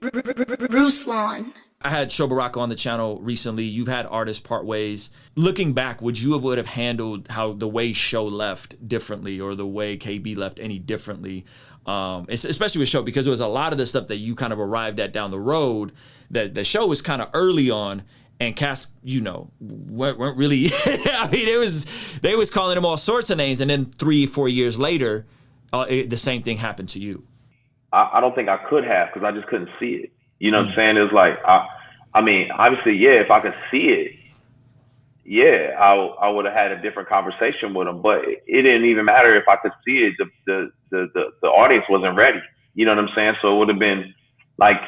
Ruslan. I had Sho Baraka on the channel recently. You've had artists part ways. Looking back, would have handled how the way Sho left differently, or the way KB left any differently? Especially with Sho, because it was a lot of the stuff that you kind of arrived at down the road that the Sho was kind of early on, and Cass, weren't really. I mean, they was calling him all sorts of names, and then 3-4 years later, the same thing happened to you. I don't think I could have, because I just couldn't see it. You know what I'm saying? It's like, I mean, obviously, yeah, if I could see it, yeah, I would have had a different conversation with him. But it didn't even matter if I could see it. The audience wasn't ready. You know what I'm saying? So it would have been like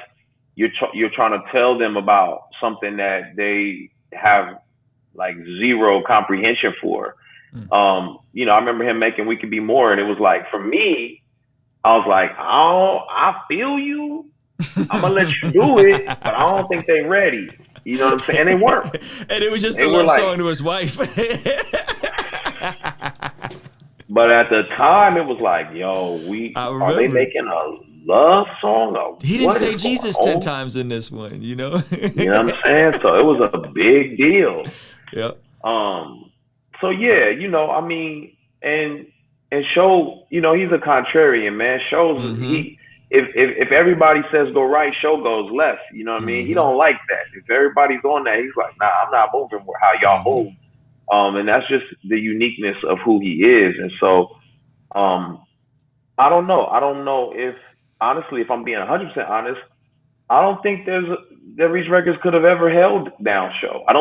you're trying to tell them about something that they have like zero comprehension for. I remember him making "We Could Be More," and it was like, for me, I was like, I feel you. I'm gonna let you do it, but I don't think they're ready. You know what I'm saying? And they weren't. And it was just a love song to his wife. But at the time, it was like, yo, are they making a love song? He didn't say Jesus 10 times in this one, You know what I'm saying? So it was a big deal. Yep. So yeah, I mean, and Sho, he's a contrarian, man. Sho's If everybody says go right, Sho goes left. You know what I mean? He don't like that. If everybody's on that, he's like, nah, I'm not moving how y'all move. And that's just the uniqueness of who he is. And so, I don't know. I don't know if, honestly, if I'm being 100% honest, I don't think that Reach Records could have ever held down Sho. I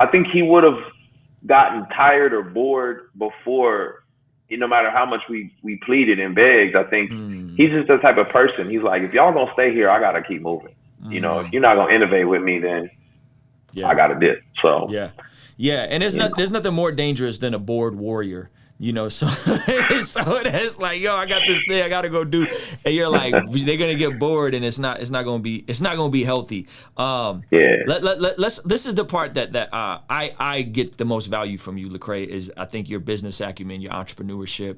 think he would have gotten tired or bored before. No matter how much we pleaded and begged, I think he's just the type of person. He's like, if y'all gonna stay here, I gotta keep moving. If you're not gonna innovate with me, then I gotta dip. So yeah, and there's nothing more dangerous than a bored warrior. So it's like, yo, I got this thing I gotta go do, and you're like, they're gonna get bored, and it's not gonna be healthy. This is the part that I get the most value from you, Lecrae, is I think your business acumen, your entrepreneurship,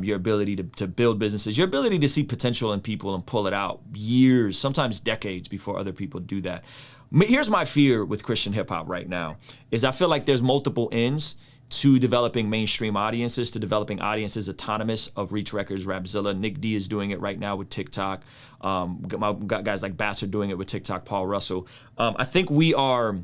your ability to build businesses, your ability to see potential in people and pull it out years, sometimes decades before other people do that. Here's my fear with Christian hip hop right now, is I feel like there's multiple ends to developing mainstream audiences, to developing audiences autonomous of Reach Records, Rapzilla. Nick D is doing it right now with TikTok. Guys like Bass are doing it with TikTok, Paul Russell. I think we are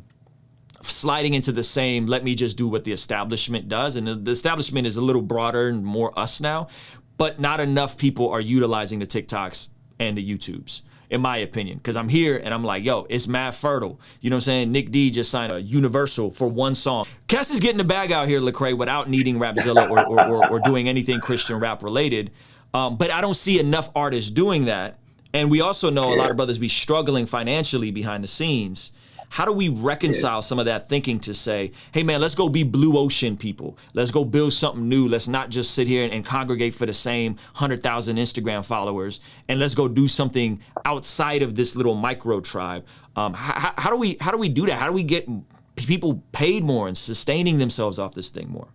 sliding into the same, let me just do what the establishment does. And the establishment is a little broader and more us now, but not enough people are utilizing the TikToks and the YouTubes, in my opinion, because I'm here and I'm like, yo, it's mad fertile. You know what I'm saying? Nick D just signed a Universal for one song. Cass is getting the bag out here, Lecrae, without needing Rapzilla or doing anything Christian rap related. But I don't see enough artists doing that. And we also know a lot of brothers be struggling financially behind the scenes. How do we reconcile some of that thinking to say, hey man, let's go be blue ocean people. Let's go build something new. Let's not just sit here and congregate for the same 100,000 Instagram followers, and let's go do something outside of this little micro tribe. How do we do that? How do we get people paid more and sustaining themselves off this thing more?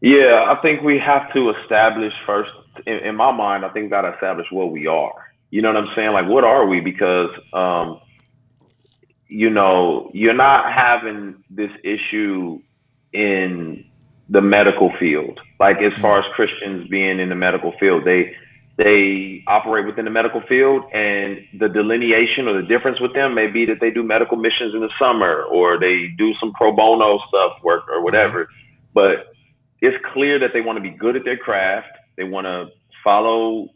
Yeah, I think we have to establish first, in my mind, I think we got to establish what we are. You know what I'm saying? Like, what are we? Because, you're not having this issue in the medical field. Like, as far as Christians being in the medical field, they operate within the medical field, and the delineation or the difference with them may be that they do medical missions in the summer, or they do some pro bono work or whatever. But it's clear that they want to be good at their craft. They want to follow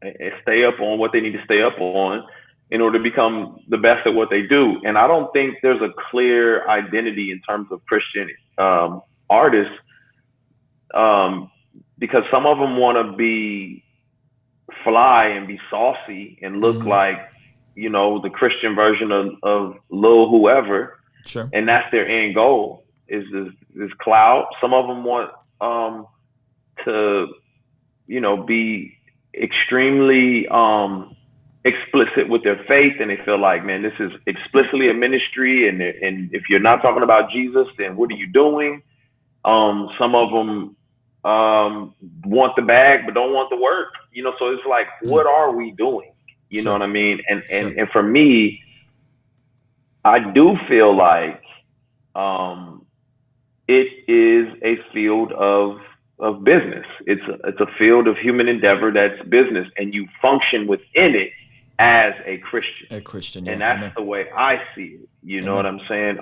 and stay up on what they need to stay up on in order to become the best at what they do. And I don't think there's a clear identity in terms of Christian artists, because some of them want to be fly and be saucy and look like, the Christian version of Lil whoever. Sure. And that's their end goal, is clout. Some of them want to, be extremely explicit with their faith, and they feel like, man, this is explicitly a ministry, and if you're not talking about Jesus, then what are you doing? Some of them want the bag but don't want the work, so it's like, what are we doing? You know Sure. what I mean? Sure. And for me, I do feel like um, it is a field of business. It's a field of human endeavor that's business, and you function within it as a Christian. A Christian, yeah. And that's Amen. the way I see it. You know what Amen. I'm saying?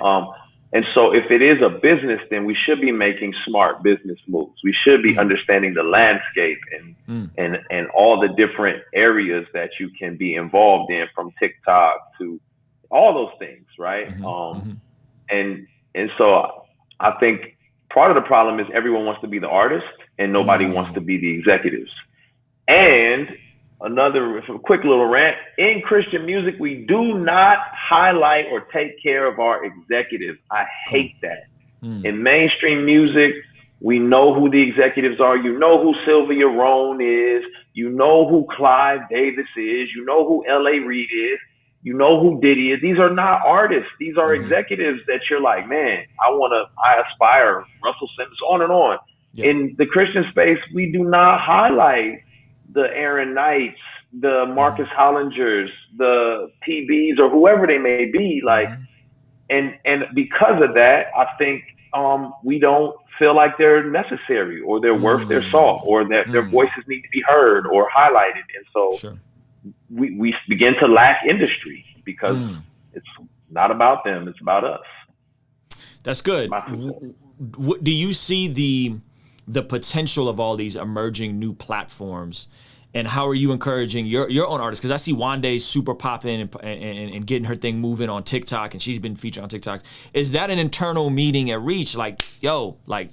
And so if it is a business, then we should be making smart business moves. We should be understanding the landscape and all the different areas that you can be involved in, from TikTok to all those things, right? And so I think part of the problem is everyone wants to be the artist and nobody wants to be the executives. And another quick little rant: in Christian music, we do not highlight or take care of our executives. I hate that. In mainstream music, we know who the executives are. You know who Sylvia Rhone is. You know who Clive Davis is. You know who L.A. Reid is. You know who Diddy is. These are not artists. These are executives that you're like, man, I aspire, Russell Simmons, on and on. Yeah. In the Christian space, we do not highlight the Aaron Knights, the Marcus Hollingers, the PBs, or whoever they may be. Like, and because of that, I think we don't feel like they're necessary, or they're worth their salt, or that their voices need to be heard or highlighted. And so Sure. we begin to lack industry because it's not about them, it's about us. That's good. Do you see the potential of all these emerging new platforms, and how are you encouraging your own artists? Because I see Wande super popping and getting her thing moving on TikTok, and she's been featured on TikTok. Is that an internal meeting at Reach? Like, yo, like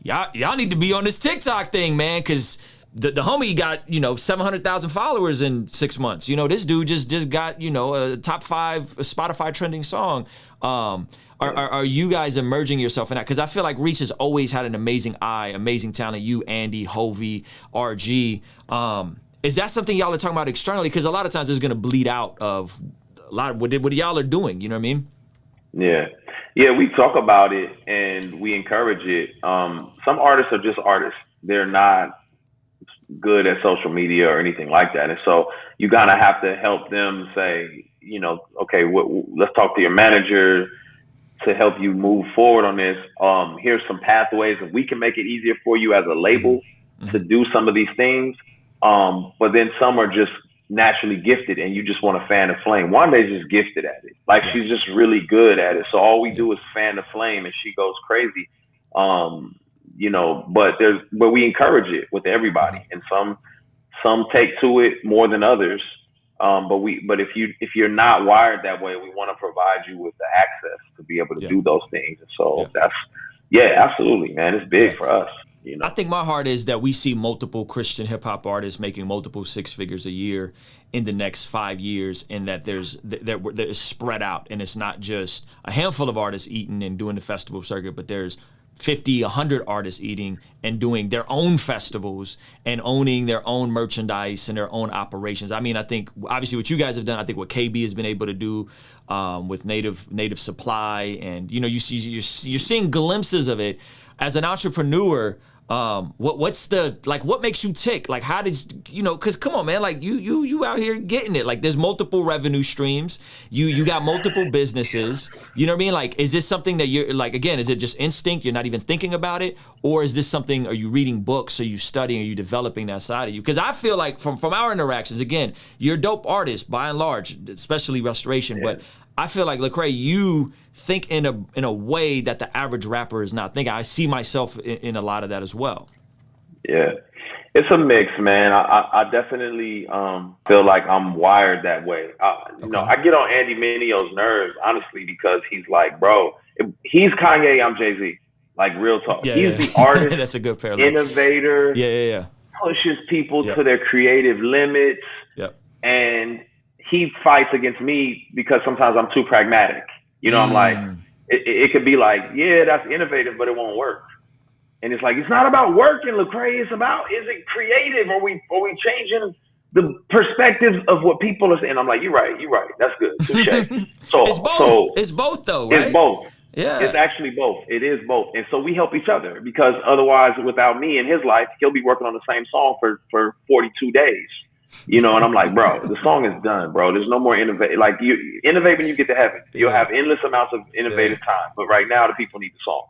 y'all need to be on this TikTok thing, man, because the homie got 700,000 followers in 6 months. This dude just got a top 5 Spotify trending song. Are you guys emerging yourself in that? Because I feel like Reach has always had an amazing eye, amazing talent. You, Andy, Hovey, RG. Is that something y'all are talking about externally? Because a lot of times it's going to bleed out of a lot of what y'all are doing. You know what I mean? Yeah, we talk about it and we encourage it. Some artists are just artists. They're not good at social media or anything like that. And so you gotta have to help them say, okay, let's talk to your manager to help you move forward on this. Here's some pathways, and we can make it easier for you as a label to do some of these things. But then some are just naturally gifted and you just want to fan the flame. Wanda's just gifted at it. Like, she's just really good at it. So all we do is fan the flame and she goes crazy. But we encourage it with everybody, and some take to it more than others. But if you're not wired that way, we want to provide you with the access to be able to do those things. And so that's absolutely, man. It's big for us. I think my heart is that we see multiple Christian hip hop artists making multiple 6 figures a year in the next 5 years, and that there's spread out, and it's not just a handful of artists eating and doing the festival circuit, but there's 50, 100 artists eating and doing their own festivals and owning their own merchandise and their own operations. I mean, I think obviously what you guys have done, I think what KB has been able to do with native supply, and you're seeing glimpses of it. As an entrepreneur, what makes you tick? Like, how did because come on, man, like you out here getting it. Like, there's multiple revenue streams. You got multiple businesses. You know what I mean? Like, is this something that you're like, again, is it just instinct? You're not even thinking about it? Or is this something, are you reading books? Are you studying? Are you developing that side of you? Because I feel like from our interactions, again, you're a dope artist by and large, especially restoration, but I feel like, Lecrae, you think in a way that the average rapper is not thinking. I see myself in a lot of that as well. Yeah, it's a mix, man. I definitely feel like I'm wired that way. I get on Andy Mineo's nerves, honestly, because he's like, bro, he's Kanye, I'm Jay-Z. Like, real talk. He's the artist, that's a good parallel. Innovator, pushes people to their creative limits, and he fights against me because sometimes I'm too pragmatic. I'm like, it could be like, yeah, that's innovative, but it won't work. And it's like, it's not about working, Lecrae. It's about, is it creative? Are we changing the perspectives of what people are saying? I'm like, you're right. That's good. Touché. So it's both though, right? It's both. Yeah. It's actually both. It is both. And so we help each other, because otherwise, without me in his life, he'll be working on the same song for 42 days. You know, and I'm like, bro, the song is done, bro. There's no more innovate. Like, you innovate when you get to heaven. You'll have endless amounts of innovative time. But right now, the people need the song.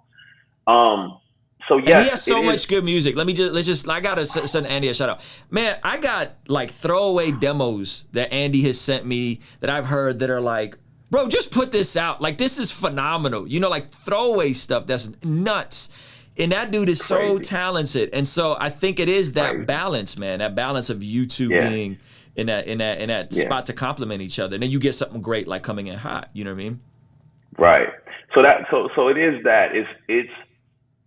So yes, and he has so much good music. I gotta send Andy a shout out. Man, I got like throwaway demos that Andy has sent me that I've heard that are like, bro, just put this out. Like, this is phenomenal. You know, like throwaway stuff that's nuts. And that dude is so talented. And so I think it is that balance, man, that balance of you two being in that spot to complement each other. And then you get something great like coming in hot. You know what I mean? Right. So it is that.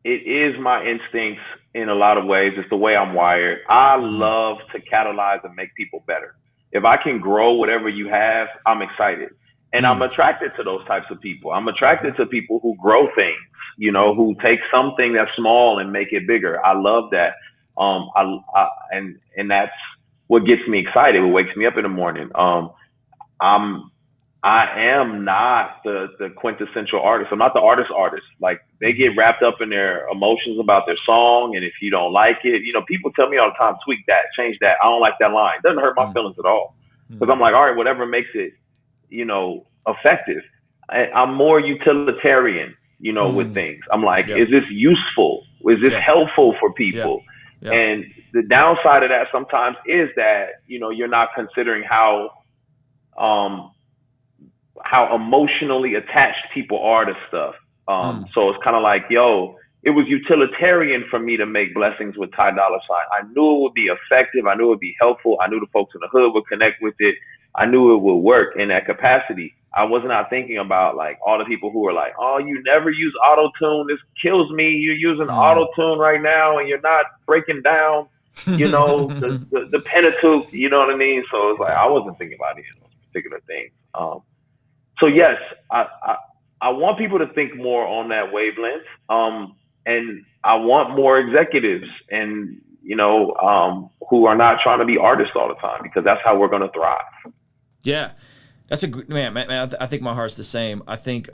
It is my instincts in a lot of ways. It's the way I'm wired. I love to catalyze and make people better. If I can grow whatever you have, I'm excited. And I'm attracted to those types of people. I'm attracted to people who grow things, you know, who take something that's small and make it bigger. I love that. And that's what gets me excited. What wakes me up in the morning. I am not the quintessential artist. I'm not the artist. Like, they get wrapped up in their emotions about their song. And if you don't like it, you know, people tell me all the time, tweak that, change that. I don't like that line. It doesn't hurt my feelings at all. Because I'm like, all right, whatever makes it, you know, effective. I'm more utilitarian, you know, with things. I'm like, is this useful? Is this helpful for people? And the downside of that sometimes is that, you know, you're not considering how emotionally attached people are to stuff. So it's kind of like, yo, it was utilitarian for me to make Blessings with Ty Dolla $ign. I knew it would be effective. I knew it would be helpful. I knew the folks in the hood would connect with it. I knew it would work in that capacity. I was not thinking about like all the people who were like, oh, you never use auto-tune. This kills me. You're using auto-tune right now and you're not breaking down, you know, the Pentateuch, you know what I mean? So it's like, I wasn't thinking about any of those particular things. So yes, I want people to think more on that wavelength. And I want more executives and, you know, who are not trying to be artists all the time, because that's how we're going to thrive. Yeah, that's a good man. I think my heart's the same. I think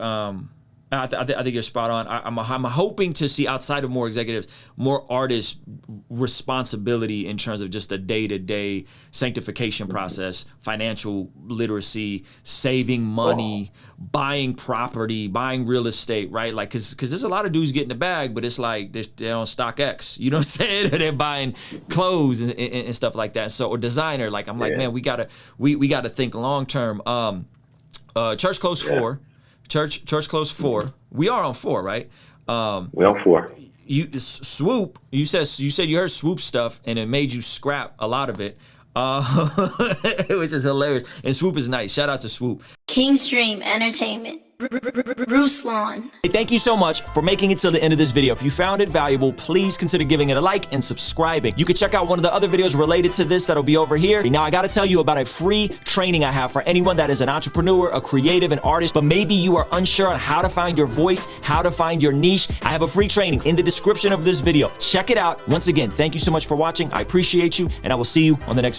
I think you're spot on. I'm hoping to see, outside of more executives, more artists' responsibility in terms of just the day-to-day sanctification process, financial literacy, saving money, buying property, buying real estate, right? Like, cause there's a lot of dudes getting the bag, but it's like they're on StockX, you know what I'm saying? And they're buying clothes and stuff like that. So, or designer, like, I'm like, man, we gotta think long term. Church closed 4. Church closed 4. We are on 4, right? We're on 4. Swoop. You said you heard Swoop stuff, and it made you scrap a lot of it, which is hilarious. And Swoop is nice. Shout out to Swoop. Kingstream Entertainment. Ruslan. Hey, thank you so much for making it to the end of this video. If you found it valuable, please consider giving it a like and subscribing. You can check out one of the other videos related to this that'll be over here. Now, I gotta tell you about a free training I have for anyone that is an entrepreneur, a creative, an artist, but maybe you are unsure on how to find your voice, how to find your niche. I have a free training in the description of this video. Check it out. Once again, thank you so much for watching. I appreciate you, and I will see you on the next video.